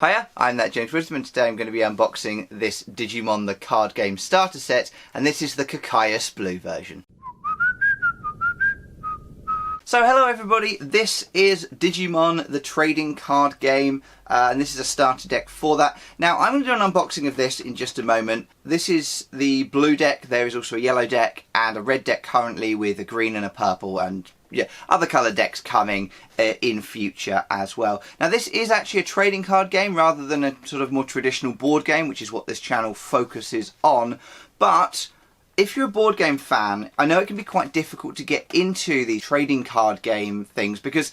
Hiya, I'm that James Wisdom, and today I'm going to be unboxing this Digimon the Card Game starter set, and this is the Cocytus Blue version. So hello everybody, this is Digimon the Trading Card Game, and this is a starter deck for that. Now I'm going to do an unboxing of this in just a moment. This is the blue deck, there is also a yellow deck and a red deck currently with a green and a purple, and yeah, other colour decks coming in future as well. Now this is actually a trading card game rather than a sort of more traditional board game, which is what this channel focuses on, but if you're a board game fan, I know it can be quite difficult to get into the trading card game things because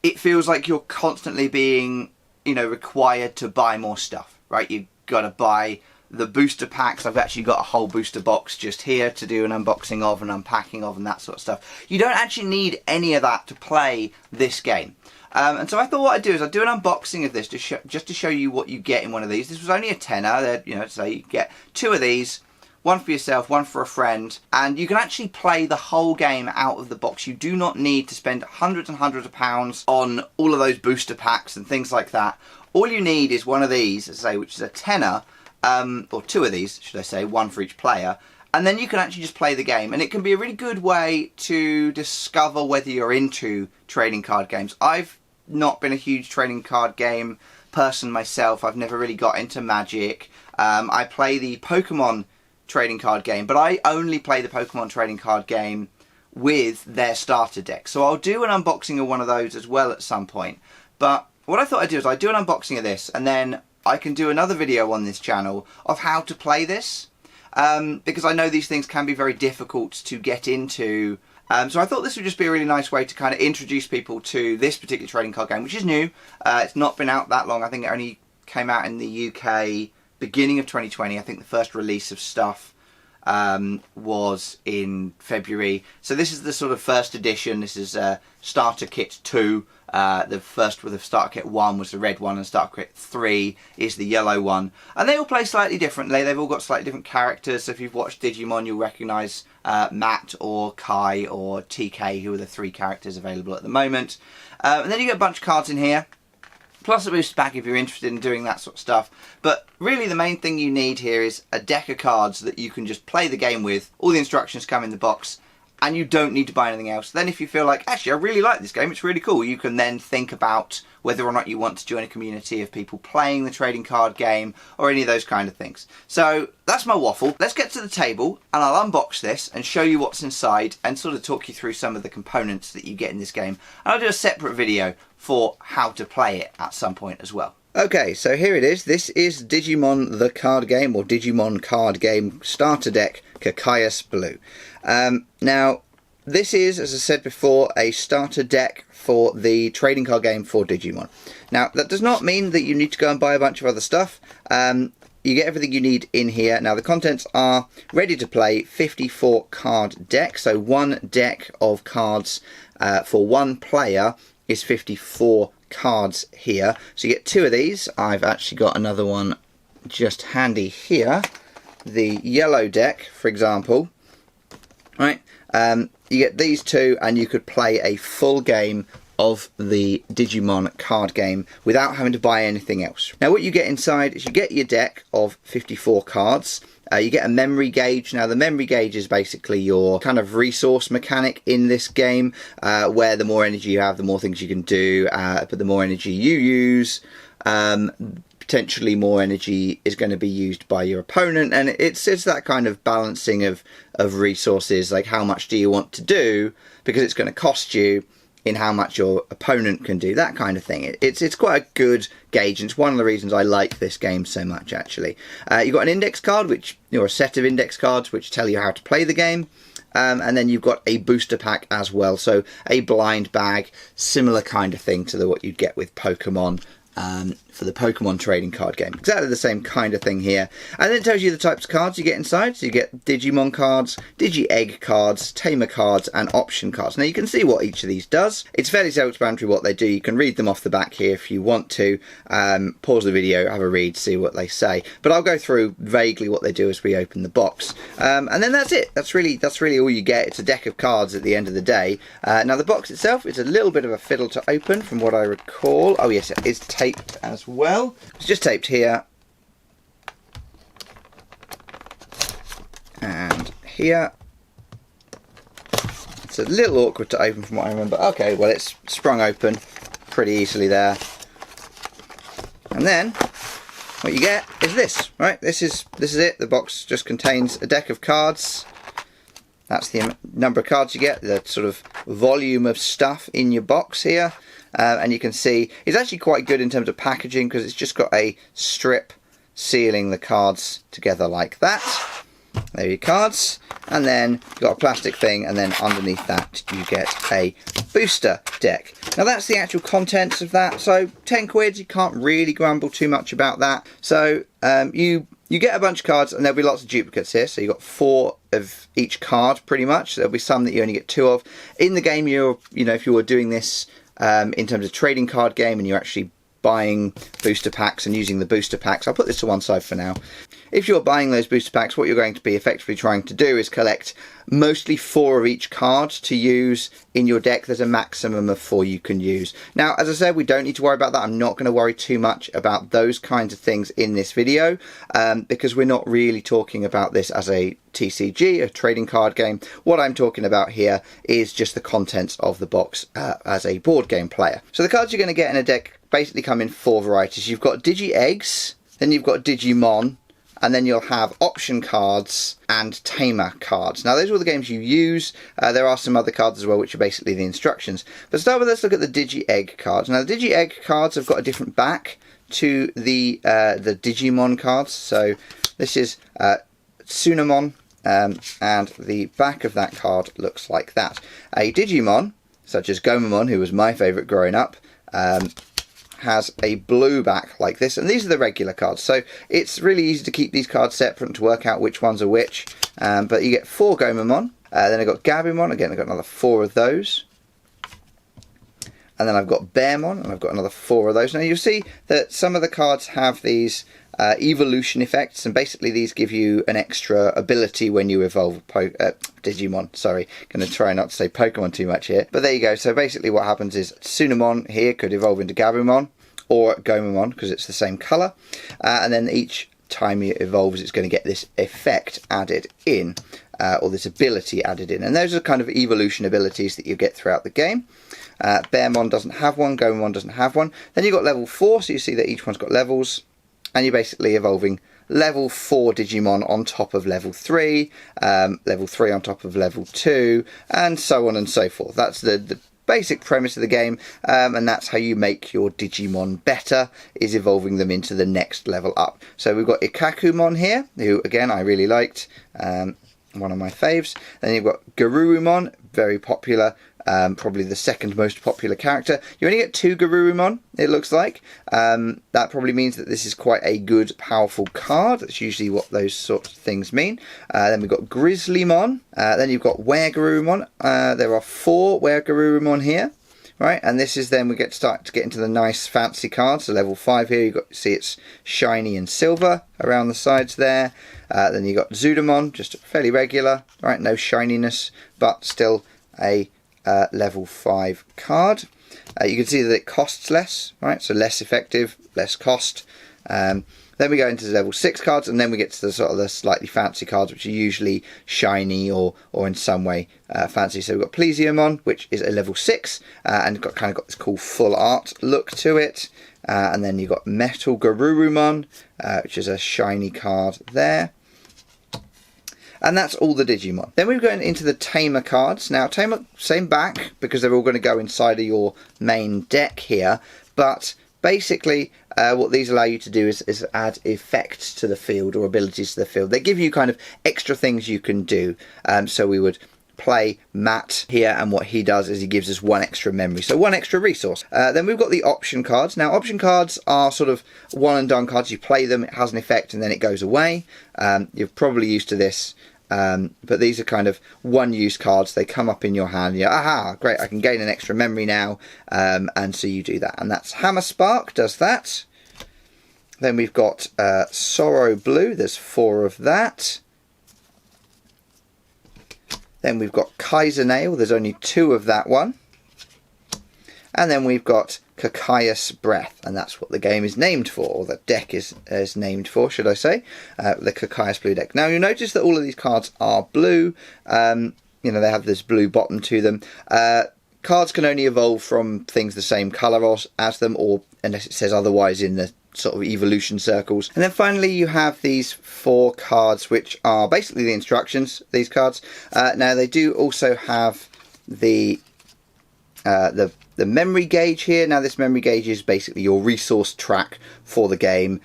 it feels like you're constantly being, required to buy more stuff, right? You've got to buy the booster packs. I've actually got a whole booster box just here to do an unboxing of and unpacking of and that sort of stuff. You don't actually need any of that to play this game. And so I thought what I'd do is I'd do an unboxing of this just to show you what you get in one of these. This was only a tenner, so you get two of these. One for yourself, one for a friend, and you can actually play the whole game out of the box. You do not need to spend hundreds and hundreds of pounds on all of those booster packs and things like that. All you need is one of these, as I say, which is a tenner, or two of these, should I say, one for each player, and then you can actually just play the game. And it can be a really good way to discover whether you're into trading card games. I've not been a huge trading card game person myself. I've never really got into Magic. I play the Pokemon trading card game, but I only play the Pokemon trading card game with their starter deck. So I'll do an unboxing of one of those as well at some point. But what I thought I'd do is I'd do an unboxing of this, and then I can do another video on this channel of how to play this, because I know these things can be very difficult to get into. So I thought this would just be a really nice way to kind of introduce people to this particular trading card game, which is new. It's not been out that long. I think it only came out in the UK beginning of 2020. I think the first release of stuff was in February. So this is the sort of first edition. This is Starter Kit 2. The first with the Starter Kit 1 was the red one, and Starter Kit 3 is the yellow one. And they all play slightly differently. They've all got slightly different characters. So if you've watched Digimon, you'll recognise Matt or Kai or TK, who are the three characters available at the moment. And then you get a bunch of cards in here, plus a booster pack if you're interested in doing that sort of stuff. But really the main thing you need here is a deck of cards that you can just play the game with. All the instructions come in the box, and you don't need to buy anything else. Then if you feel like, actually I really like this game, it's really cool, you can then think about whether or not you want to join a community of people playing the trading card game or any of those kind of things. So that's my waffle. Let's get to the table and I'll unbox this and show you what's inside and sort of talk you through some of the components that you get in this game. And I'll do a separate video for how to play it at some point as well. Okay, so here it is. This is Digimon the Card Game, or Digimon Card Game Starter Deck Cocytus Blue. Now, this is, as I said before, a starter deck for the trading card game for Digimon. Now, that does not mean that you need to go and buy a bunch of other stuff. You get everything you need in here. Now, the contents are ready to play 54 card deck. So one deck of cards for one player is 54 cards here. So you get two of these. I've actually got another one just handy here. The yellow deck, for example. Right, you get these two, and you could play a full game of the Digimon card game without having to buy anything else. Now what you get inside is you get your deck of 54 cards. You get a memory gauge. Now the memory gauge is basically your kind of resource mechanic in this game, where the more energy you have, the more things you can do, but the more energy you use, potentially more energy is going to be used by your opponent, and it's that kind of balancing of resources, like how much do you want to do, because it's going to cost you in how much your opponent can do, that kind of thing. It's quite a good gauge, and it's one of the reasons I like this game so much, actually. You've got an index card, or a set of index cards which tell you how to play the game. And then you've got a booster pack as well, so a blind bag, similar kind of thing to what you'd get with Pokemon for the Pokemon trading card game. Exactly the same kind of thing here. And then it tells you the types of cards you get inside. So you get Digimon cards, Digi-Egg cards, Tamer cards, and option cards. Now you can see what each of these does. It's fairly self-explanatory what they do. You can read them off the back here if you want to. Pause the video, have a read, see what they say. But I'll go through vaguely what they do as we open the box. And then that's it. That's really all you get. It's a deck of cards at the end of the day. Now the box itself is a little bit of a fiddle to open from what I recall. Oh yes, it is taped as well. It's just taped here. And here. It's a little awkward to open from what I remember. Okay, well it's sprung open pretty easily there. And then what you get is this, right? This is it. The box just contains a deck of cards. That's the number of cards you get, the sort of volume of stuff in your box here. And you can see it's actually quite good in terms of packaging because it's just got a strip sealing the cards together like that. There are your cards, and then you've got a plastic thing, and then underneath that you get a booster deck. Now that's the actual contents of that, so 10 quid, you can't really grumble too much about that. So you get a bunch of cards, and there'll be lots of duplicates here, so you've got 4 of each card pretty much. There'll be some that you only get 2 of. In the game, if you were doing this in terms of trading card game and you're actually buying booster packs and using the booster packs, I'll put this to one side for now. If you're buying those booster packs, what you're going to be effectively trying to do is collect mostly 4 of each card to use in your deck. There's a maximum of 4 you can use. Now, as I said, we don't need to worry about that. I'm not going to worry too much about those kinds of things in this video because we're not really talking about this as a TCG, a trading card game. What I'm talking about here is just the contents of the box as a board game player. So the cards you're going to get in a deck basically come in 4 varieties. You've got Digi-Eggs, then you've got Digimon, and then you'll have option cards and Tamer cards. Now those are all the games you use. There are some other cards as well, which are basically the instructions. But to start with, let's look at the Digi-Egg cards. Now the Digi-Egg cards have got a different back to the Digimon cards. So this is Tsunamon, and the back of that card looks like that. A Digimon, such as Gomamon, who was my favourite growing up, has a blue back like this, and these are the regular cards, so it's really easy to keep these cards separate and to work out which ones are which. But you get 4 Gomamon, then I've got Gabumon, again I've got another 4 of those, and then I've got Bearmon, and I've got another 4 of those. Now you'll see that some of the cards have these evolution effects, and basically these give you an extra ability when you evolve Digimon. Sorry, going to try not to say Pokemon too much here, but there you go. So basically what happens is Tsunamon here could evolve into Gabumon or Gomamon because it's the same colour, and then each time it evolves it's going to get this effect added in, or this ability added in, and those are kind of evolution abilities that you get throughout the game. Bearmon doesn't have one, Gomamon doesn't have one. Then you've got level 4, so you see that each one's got levels, and you're basically evolving level 4 Digimon on top of level 3, level 3 on top of level 2, and so on and so forth. That's the basic premise of the game, and that's how you make your Digimon better, is evolving them into the next level up. So we've got Ikakumon here, who again I really liked, one of my faves. Then you've got Garurumon, very popular, probably the second most popular character. You only get 2 Garurumon, it looks like. That probably means that this is quite a good, powerful card. That's usually what those sorts of things mean. Then we've got Grizzlymon. Then you've got Weregarurumon. There are 4 Weregarurumon here. Right, and this is then we start to get into the nice fancy cards. So level 5 here, you see it's shiny and silver around the sides there. Then you got Zudamon, just fairly regular, right? No shininess, but still a level 5 card. You can see that it costs less, right? So less effective, less cost. Then we go into the level 6 cards, and then we get to the sort of the slightly fancy cards, which are usually shiny or in some way fancy. So we've got Plesiomon, which is a level 6, and kind of got this cool full art look to it. And then you've got Metal Garurumon, which is a shiny card there. And that's all the Digimon. Then we're going into the Tamer cards. Now, Tamer, same back, because they're all going to go inside of your main deck here. But basically, what these allow you to do is add effects to the field, or abilities to the field. They give you kind of extra things you can do. So we would play Matt here, and what he does is he gives us 1 extra memory, so 1 extra resource. Then we've got the option cards. Now option cards are sort of one and done cards. You play them, it has an effect, and then it goes away. You're probably used to this, but these are kind of one-use cards. They come up in your hand, and you're, aha, great, I can gain an extra memory now, and so you do that, and that's Hammer Spark does that. Then we've got Sorrow Blue, there's 4 of that. Then we've got Kaiser Nail, there's only 2 of that one. And then we've got Cocytus Breath, and that's what the game is named for, or the deck is named for, should I say, the Cocytus Blue deck. Now you'll notice that all of these cards are blue. You know, they have this blue bottom to them. Cards can only evolve from things the same colour as them, or unless it says otherwise in the sort of evolution circles. And then finally you have these 4 cards, which are basically the instructions, these cards. Now they do also have the memory gauge here. Now this memory gauge is basically your resource track for the game,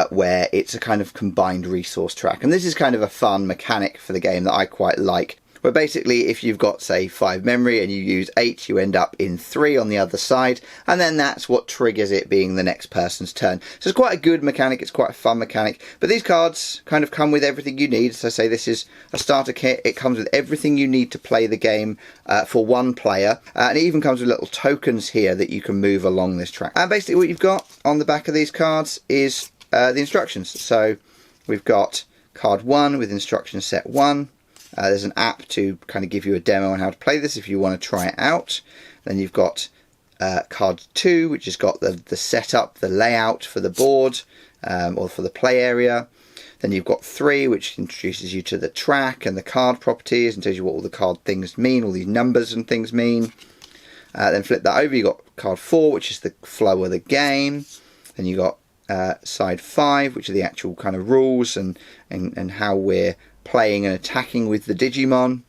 where it's a kind of combined resource track. And this is kind of a fun mechanic for the game that I quite like. Where basically if you've got, say, 5 memory and you use 8, you end up in 3 on the other side, and then that's what triggers it being the next person's turn. So it's quite a good mechanic, it's quite a fun mechanic. But these cards kind of come with everything you need. So say this is a starter kit, it comes with everything you need to play the game for one player. And it even comes with little tokens here that you can move along this track. And basically what you've got on the back of these cards is the instructions. So we've got card 1 with instruction set 1. There's an app to kind of give you a demo on how to play this if you want to try it out. Then you've got card 2, which has got the setup, the layout for the board, or for the play area. Then you've got 3, which introduces you to the track and the card properties and tells you what all the card things mean, all these numbers and things mean. Then flip that over, you've got card 4, which is the flow of the game. Then you've got side 5, which are the actual kind of rules and how we're playing and attacking with the Digimon.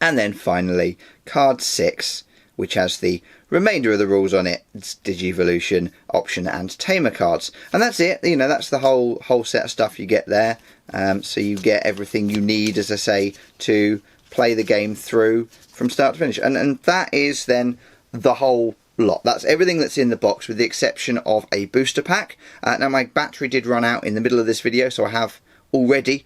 And then finally card 6, which has the remainder of the rules on it. It's Digivolution, Option and Tamer Cards. And that's it, you know, that's the whole set of stuff you get there. So you get everything you need, as I say, to play the game through from start to finish. And that is then the whole lot. That's everything that's in the box, with the exception of a booster pack. Now my battery did run out in the middle of this video, so I have already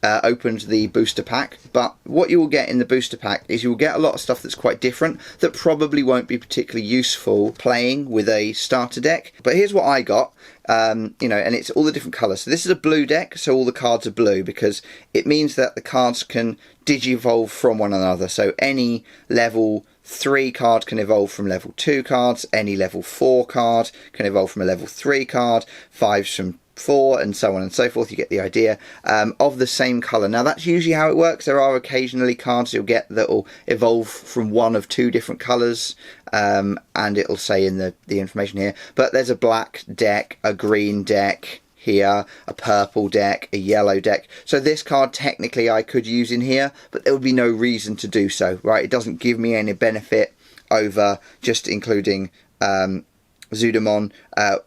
opened the booster pack. But what you will get in the booster pack is you will get a lot of stuff that's quite different, that probably won't be particularly useful playing with a starter deck. But here's what I got, you know, and it's all the different colours. So this is a blue deck, so all the cards are blue, because it means that the cards can digivolve from one another. So any level 3 card can evolve from level 2 cards, any level 4 card can evolve from a level 3 card, 5s from 4, and so on and so forth. You get the idea, of the same colour. Now that's usually how it works. There are occasionally cards you'll get that will evolve from one of 2 different colours, and it'll say in the information here, but there's a black deck, a green deck here, a purple deck, a yellow deck. So this card technically I could use in here, but there would be no reason to do so, right? It doesn't give me any benefit over just including Zudamon,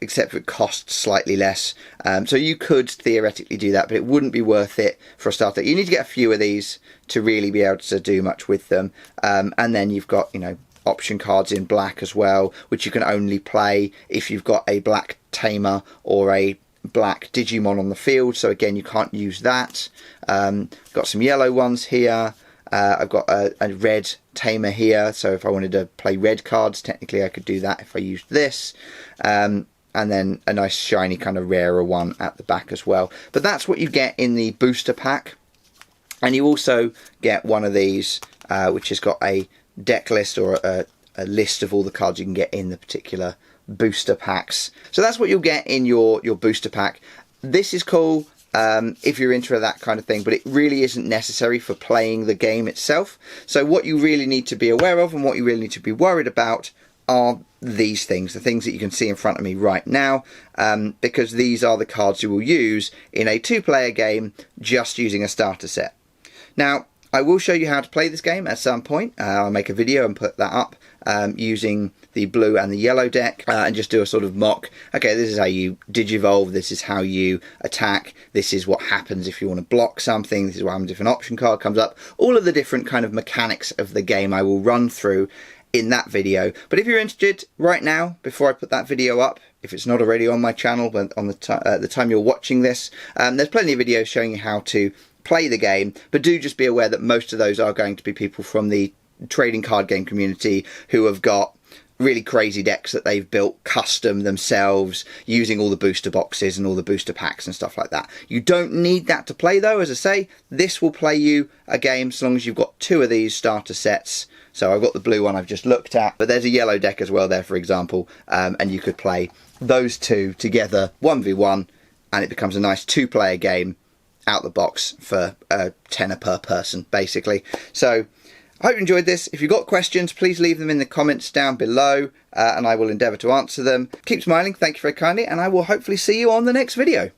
except for it costs slightly less. So you could theoretically do that, but it wouldn't be worth it for a starter. You need to get a few of these to really be able to do much with them. And then you've got, you know, option cards in black as well, which you can only play if you've got a black Tamer or a black Digimon on the field. So again, you can't use that. Got some yellow ones here. I've got a red Tamer here, so if I wanted to play red cards, technically I could do that if I used this. And then a nice shiny kind of rarer one at the back as well. But that's what you get in the booster pack. And you also get one of these, which has got a deck list, or a list of all the cards you can get in the particular booster packs. So that's what you'll get in your booster pack. This is cool if you're into that kind of thing, but it really isn't necessary for playing the game itself. So what you really need to be aware of and what you really need to be worried about are these things, the things that you can see in front of me right now, because these are the cards you will use in a 2-player game just using a starter set. Now I will show you how to play this game at some point. I'll make a video and put that up using the blue and the yellow deck, and just do a sort of mock. Okay, this is how you digivolve, this is how you attack, this is what happens if you want to block something, this is what happens if an option card comes up. All of the different kind of mechanics of the game I will run through in that video. But if you're interested right now, before I put that video up, if it's not already on my channel, but on the time you're watching this, there's plenty of videos showing you how to play the game. But do just be aware that most of those are going to be people from the trading card game community who have got really crazy decks that they've built custom themselves using all the booster boxes and all the booster packs and stuff like that. You don't need that to play though. As I say, this will play you a game so long as you've got 2 of these starter sets. So I've got the blue one I've just looked at, but there's a yellow deck as well there, for example, and you could play those 2 together 1v1 and it becomes a nice 2-player game out the box for a tenner per person basically. So I hope you enjoyed this. If you've got questions, please leave them in the comments down below and I will endeavour to answer them. Keep smiling, thank you very kindly, and I will hopefully see you on the next video.